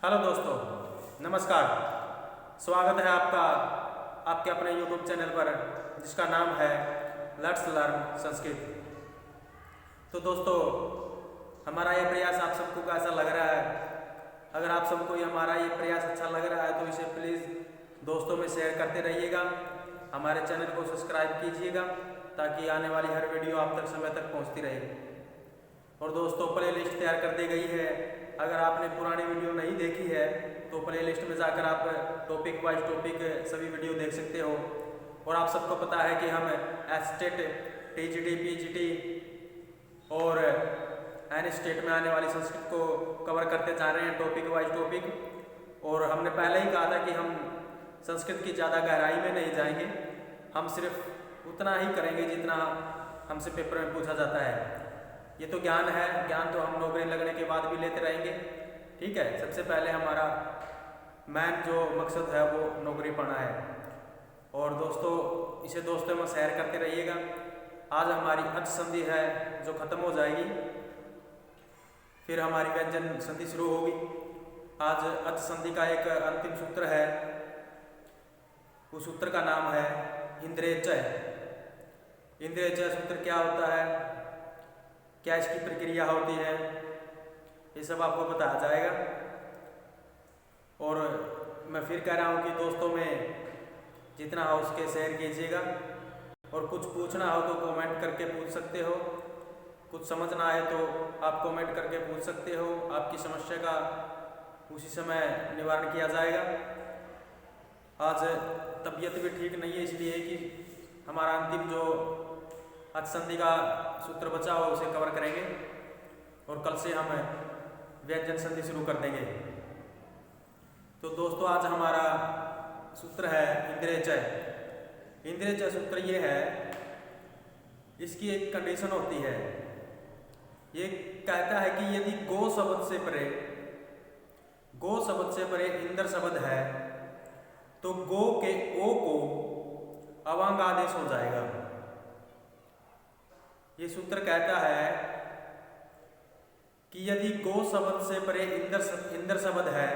Hello दोस्तों, नमस्कार। स्वागत है आपका आपके अपने YouTube चैनल पर जिसका नाम है लेट्स लर्न संस्कृत। तो दोस्तों, हमारा ये प्रयास आप सबको कैसा लग रहा है? अगर आप सबको हमारा ये प्रयास अच्छा लग रहा है तो इसे प्लीज़ दोस्तों में शेयर करते रहिएगा। हमारे चैनल को सब्सक्राइब कीजिएगा ताकि आने वाली हर वीडियो आप तक समय तक पहुँचती रहे। और दोस्तों, प्ले लिस्ट तैयार कर दी गई है। अगर आपने पुरानी वीडियो नहीं देखी है तो प्ले लिस्ट में जाकर आप टॉपिक वाइज टॉपिक सभी वीडियो देख सकते हो। और आप सबको पता है कि हम एस्टेट, टीजीटी, पीजीटी और एन स्टेट में आने वाली संस्कृत को कवर करते जा रहे हैं टॉपिक वाइज टॉपिक। और हमने पहले ही कहा था कि हम संस्कृत की ज़्यादा गहराई में नहीं जाएंगे, हम सिर्फ उतना ही करेंगे जितना हमसे पेपर में पूछा जाता है। ये तो ज्ञान है, ज्ञान तो हम नौकरी लगने के बाद भी लेते रहेंगे। ठीक है, सबसे पहले हमारा मेन जो मकसद है वो नौकरी पाना है। और दोस्तों, इसे दोस्तों में शेयर करते रहिएगा। आज हमारी अच संधि है जो ख़त्म हो जाएगी, फिर हमारी व्यंजन संधि शुरू होगी। आज अच संधि का एक अंतिम सूत्र है, उस सूत्र का नाम है इंद्रिय चय। इंद्रिय चय सूत्र क्या होता है, क्या इसकी प्रक्रिया होती है, ये सब आपको बताया जाएगा। और मैं फिर कह रहा हूँ कि दोस्तों में जितना हो उसके शेयर कीजिएगा। और कुछ पूछना हो तो कमेंट करके पूछ सकते हो, कुछ समझ ना आए तो आप कमेंट करके पूछ सकते हो। आपकी समस्या का उसी समय निवारण किया जाएगा। आज तबीयत भी ठीक नहीं है, इसलिए कि हमारा अंतिम जो अच संधि का सूत्र बचा हो उसे कवर करेंगे और कल से हम व्यंजन संधि शुरू कर देंगे। तो दोस्तों, आज हमारा सूत्र है इंद्रिय चय। इंद्रिय चय सूत्र ये है, इसकी एक कंडीशन होती है। ये कहता है कि यदि गो शब्द से परे, गो शब्द से परे इंद्र शब्द है तो गो के ओ को अवांग आदेश हो जाएगा। ये सूत्र कहता है कि यदि गो शब्द से परे इंद्र शब्द है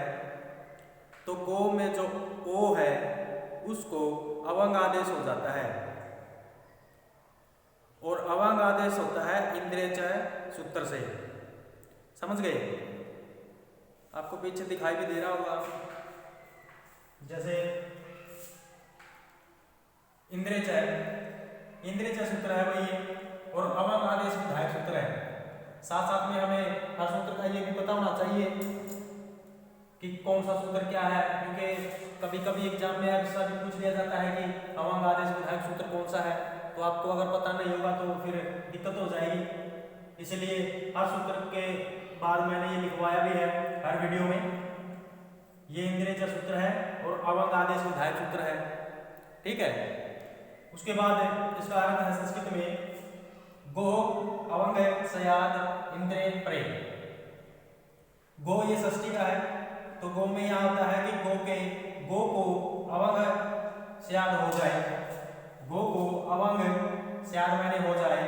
तो गो में जो ओ है उसको अवंग आदेश हो जाता है। और अवंग आदेश होता है इंद्रिय चय सूत्र से। समझ गए? आपको पीछे दिखाई भी दे रहा होगा, जैसे इंद्रिय चय सूत्र है वही, और अवंग आदेश विधायक सूत्र है। साथ साथ में हमें हर सूत्र का ये भी पता होना चाहिए कि कौन सा सूत्र क्या है, क्योंकि कभी कभी एग्जाम में ऐसा भी पूछ लिया जाता है कि अवंग आदेश विधायक सूत्र कौन सा है। तो आपको अगर पता नहीं होगा तो फिर दिक्कत हो जाएगी। इसलिए हर सूत्र के बाद मैंने ये लिखवाया भी है हर वीडियो में। ये इंद्रिय चय सूत्र है और अवंग आदेश विधायक सूत्र है। ठीक है, उसके बाद इसका अर्थ है संस्कृत में गो अवंग सयाद इंद्रिय परे। गो ये षष्ठी का है, तो गो में यहाँ होता है कि गो को अवंग सयाद हो जाए, गो को अवंग सयाद मैंने हो जाए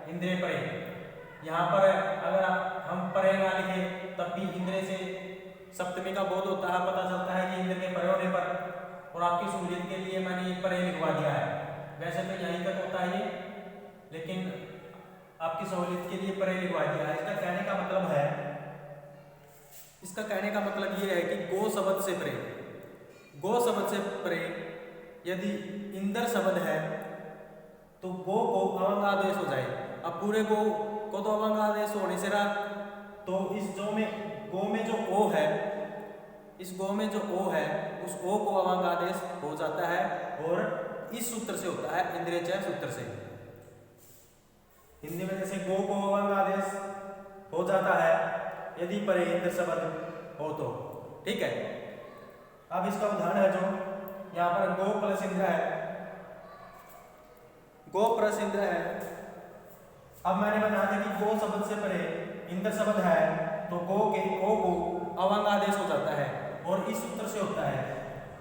इंद्रिय परे। यहाँ पर अगर हम परे ना लिखे तब भी इंद्रिय से सप्तमी का बोध होता है, पता चलता है कि इंद्र के परे होने पर। और आपकी सहूलियत के लिए मैंने ये परे लिखवा दिया है। वैसे तो यहीं तक होता है ये, लेकिन आपकी सहूलियत के लिए परे लिखवा दिया है। इसका कहने का मतलब ये है कि गो शब्द से परे, गो शब्द से परे यदि इंद्र शब्द है तो गो को अवंग आदेश हो जाए। अब पूरे गो को तो अवंग आदेश होने से रहा, तो इस गो में जो ओ है, इस गो में जो ओ है उस ओ को अवंग आदेश हो जाता है। और इस सूत्र से होता है इंद्रिय चय सूत्र से। हिंदी में जैसे गो को अवंग आदेश हो जाता है यदि परे इंद्र शब्द हो तो। ठीक है, अब इसका उदाहरण है जो यहाँ पर गो प्लस इंद्र है, गो प्लस इंद्र है। अब मैंने बताया था कि गो शब्द से परे इंद्र शब्द है तो गो के ओ को अवंग आदेश हो जाता है और इस सूत्र से होता है।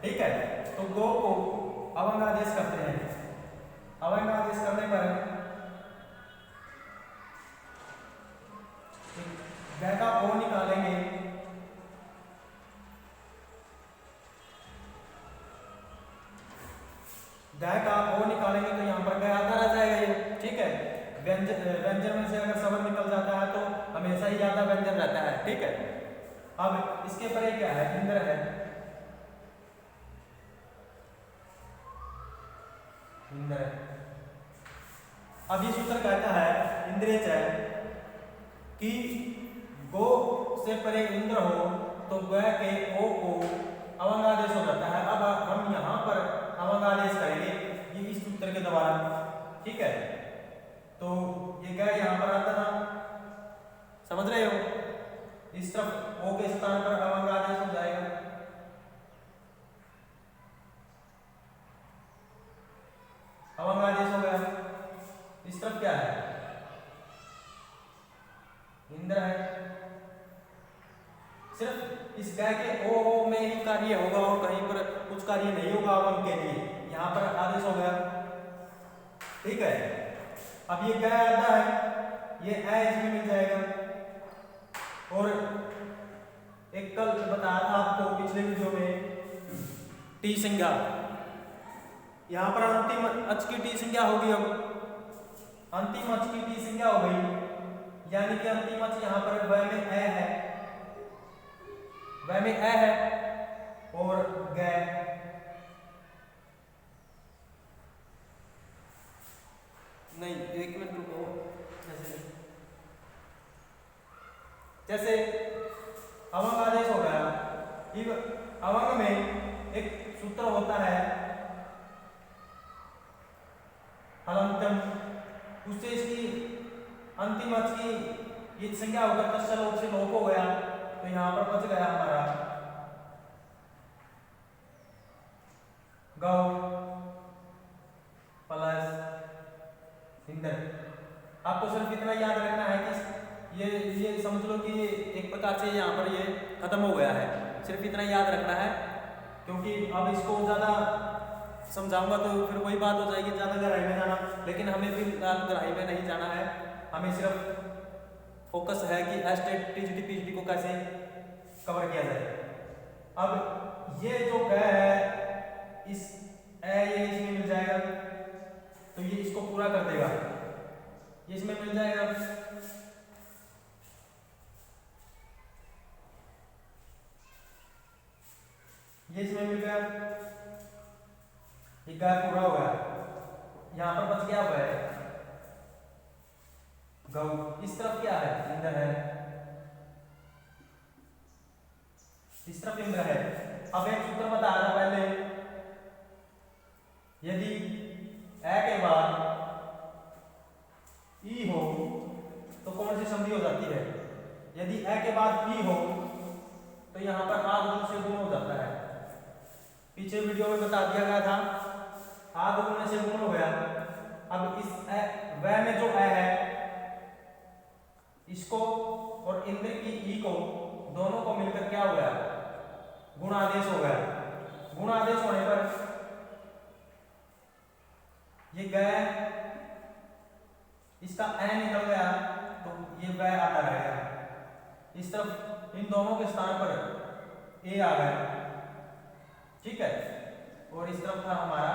ठीक है, तो गो को अवंग आदेश करते हैं। अवंग आदेश करने पर ग का ओ निकालेंगे गाय का ओ निकालेंगे तो यहाँ पर गाय आता रह जाएगा ये, ठीक है। व्यंजन में से अगर स्वर निकल जाता है तो हमेशा ही ज्यादा व्यंजन रहता है, ठीक है। अब इसके परे क्या है, इंद्र है, इंद्र। अब ये सूत्र कहता है इंद्रेच है कि गो से परे इंद्र हो तो ग के ओ को अवंगादेश हो जाता है। अब हम यहाँ पर अवंगादेश करेंगे ये इस सूत्र के द्वारा, ठीक है। तो ये ग यहाँ पर आता था, समझ रहे हो, इस तरफ ओ के स्थान पर अवंगादेश हो जाएगा। अवंगादेश हो गया। इस तरफ क्या है, इंद्र है। सिर्फ इस गाय के ओ में ही कार्य होगा और कहीं पर कुछ कार्य नहीं होगा अवंग के लिए, यहाँ पर आदेश हो गया, ठीक है। अब ये गाय आता है, ये ऐ इसमें मिल जाएगा। और एक कल बताया था आपको पिछले वीडियो में टी संज्ञा, यहाँ पर अंतिम अच की टी संज्ञा होगी। अब अंतिम अच की टी संज्ञा हो गई, यानी कि अंतिम अच यहाँ पर व में ए है, व में ए है और ग। नहीं, एक मिनट रुको, जैसे अवंग आदेश हो गया। अवंग में एक सूत्र होता है हलंतम, उससे इसकी अंतिम अच की ये संज्ञा होकर तत्सम लोप से लोप हो गया, तो यहां पर बच गया हमारा गौ प्लस इंद्र। आपको सिर्फ इतना याद रखना है कि ये समझ लो कि एक प्रकार से यहाँ पर ये खत्म हो गया है, सिर्फ इतना याद रखना है, क्योंकि अब इसको ज्यादा समझाऊंगा तो फिर वही बात हो जाएगी, ज्यादा गहराई में जाना। लेकिन हमें भी गहराई में नहीं जाना है, हमें सिर्फ फोकस है कि एस्टेट टीजीटी पीजीटी को कैसे कवर किया जाए। अब ये जो ग है, इस ए ये इसमें मिल जाएगा, तो ये इसको पूरा कर देगा, ये इसमें मिल जाएगा। ये इसमें मिल गया, ये गाय पूरा हो गया, यहां पर बच गया हुआ है गौ। इस तरफ क्या है, इंद्र है, इस तरफ इंद्र है। अब एक सूत्र बता रहा पहले, यदि ए के बाद ई हो तो कौन सी संधि हो जाती है, यदि ए के बाद ई हो तो यहां पर आद गुण से गुण हो जाता है। पीछे वीडियो में बता दिया गया था, आद गुण से गुण हो गया। अब इस व में जो ए है, इसको और इंद्र की ई को दोनों को मिलकर क्या हो गया, गुणादेश हो गया। गुणादेश होने पर ये गया, इसका ए निकल गया तो ये व आता रहेगा। इस तरफ इन दोनों के स्थान पर ए आ गया, ठीक है। और इस तरफ था हमारा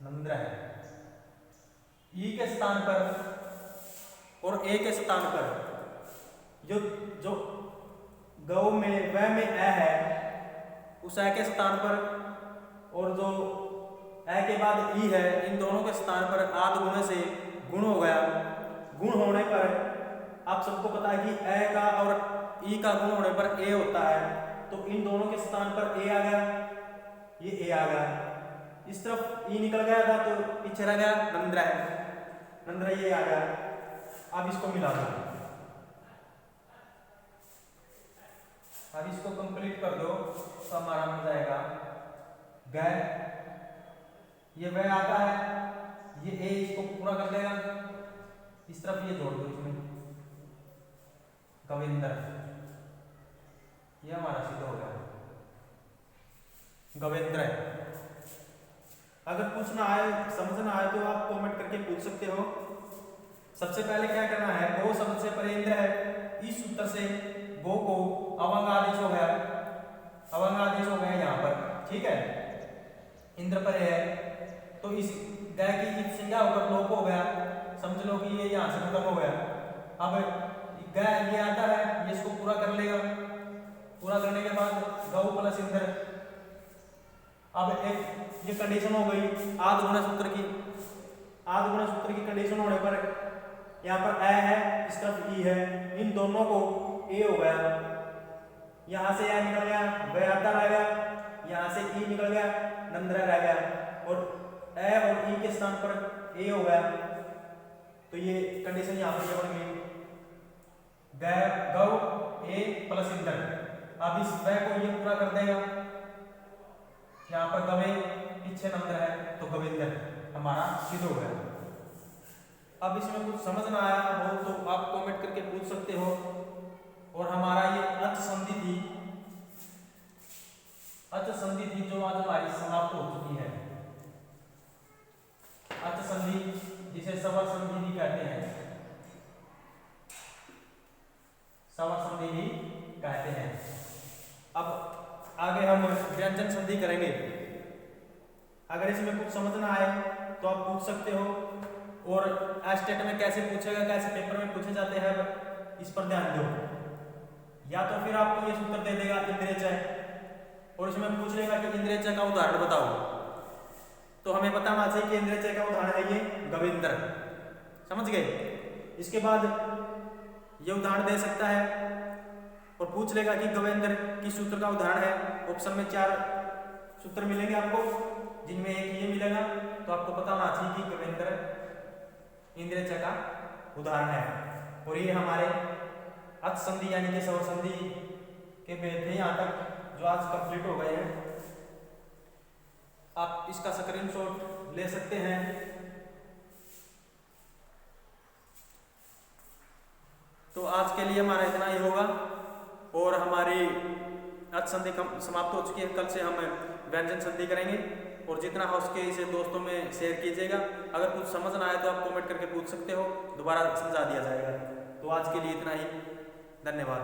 नंद्र है, ई के स्थान पर और ए के स्थान पर जो गौ में व में ए है, उस ए के स्थान पर और जो ए के बाद ई है, इन दोनों के स्थान पर आद गुण से गुण हो गया। गुण होने पर आप सबको पता है कि ए का और ई का गुण होने पर ए होता है, तो इन दोनों के स्थान पर ए आ गया, ये ए आ गया। इस तरफ ई निकल गया था तो पीछे रह गया नंद्र है, नंद्र ये आ गया। अब इसको मिला दो, अब इसको कंप्लीट कर दो तो हमारा मिल जाएगा गै। ये वह आता है, ये ए इसको पूरा कर देगा, इस तरफ ये जोड़ दो इसमें गविंदर, ये हमारा सिद्ध हो गया गविंद्र। अगर पूछना आए, समझना आए तो आप कमेंट करके पूछ सकते हो। सबसे पहले क्या करना है, गो शब्द से परे इंद्र है, इस सूत्र से गो को अवंग आदेश हो गया, अवंग आदेश हो गया यहाँ पर, ठीक है। इंद्र पर है, तो इस ग की ईट से क्या होगा, लोप हो गया, समझ लो कि ये यहाँ से खत्म हो गया। अब ग ये आता है, ये इसको पूरा कर लेगा, पूरा करने के बाद गौ प्लस इंद्र। अब एक ये कंडीशन हो गई आध गुणा सूत्र की। आध गुणा सूत्र की कंडीशन होने पर यहाँ पर ए है, इस तरफ ई है, इन दोनों को ए हो गया, यहाँ से ए निकल गया, व आता रह गया, यहाँ से ई निकल गया, नंदरा रह गया, और ए और ई के स्थान पर ए हो गया। तो ये कंडीशन यहाँ पर बन गई गौ ए प्लस इंद्र। अब इस व को ये पूरा कर देगा, यहाँ पर गवे पीछे नंबर है, तो गोविंदर हमारा सिद्ध हो गया। अब इसमें कुछ समझ ना आया हो तो आप कमेंट करके पूछ सकते हो। और हमारा ये अच संधि थी, अच संधि थी जो आज हमारी समाप्त हो चुकी है। अच संधि जिसे स्वर संधि भी कहते हैं, स्वर संधि भी कहते हैं। अब आगे हम व्यंजन संधि करेंगे। अगर इसमें कुछ समझ ना आए तो आप पूछ सकते हो, और एस्टेट में कैसे पूछेगा, कैसे पेपर में पूछे जाते हैं, इस पर ध्यान दो। या तो फिर आपको ये सूत्र दे देगा इंद्रेचय, और इसमें पूछ लेगा कि इंद्रेचय का उदाहरण बताओ, तो हमें बताना चाहिए कि इंद्रेचय का उदाहरण है ये गविंदर। समझ गए। इसके बाद ये उदाहरण दे सकता है और पूछ लेगा कि गविंदर किस सूत्र का उदाहरण है। ऑप्शन में 4 सूत्र मिलेंगे आपको, जिनमें एक ये मिलेगा, तो आपको पता होना चाहिए कि गविंदर इंद्रेचय का उदाहरण है। और ये हमारे अच संधि यानी कि स्वर संधि के भेद थे यहाँ तक, जो आज कंप्लीट हो गए हैं। आप इसका स्क्रीनशॉट ले सकते हैं। तो आज के लिए हमारा इतना ही होगा, और हमारी अच संधि समाप्त हो चुकी है। कल से हम व्यंजन संधि करेंगे, और जितना हो सके इसे दोस्तों में शेयर कीजिएगा। अगर कुछ समझ ना आए तो आप कमेंट करके पूछ सकते हो, दोबारा समझा दिया जाएगा। तो आज के लिए इतना ही, धन्यवाद।